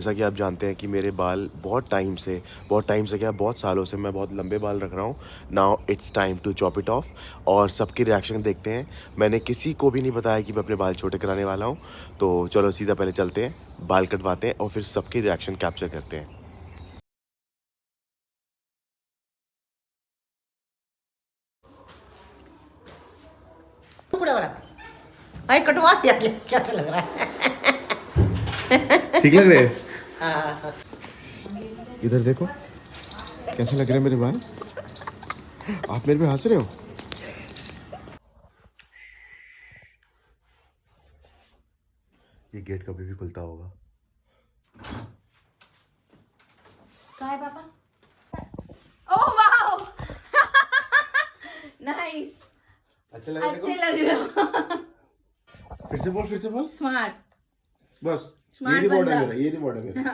जैसा कि आप जानते हैं कि मेरे बाल बहुत टाइम से क्या बहुत सालों से मैं बहुत लंबे बाल रख रहा हूँ। Now it's time to chop it off और सबकी रिएक्शन देखते हैं। मैंने किसी को भी नहीं बताया कि मैं अपने बाल छोटे कराने वाला हूँ। तो चलो सीधा पहले चलते हैं, बाल कटवाते हैं और फिर सबकी रिएक्शन कैप्चर करते हैं। टुकड़ा वाला भाई कटवा दिया, कैसे लग रहा है? ठीक लग रहे हैं? हाँ। इधर देखो कैसे लग रहे हैं मेरे बाल। आप मेरे पे हंस रहे हो? ये गेट कभी भी खुलता होगा। कहाँ है पापा? ओह वाओ, नाइस, अच्छा लग रहा है? अच्छे लग रहे हो। फिर से बोल स्मार्ट बस। स्मार्ट बंदा। ये रिवॉर्ड है मेरा।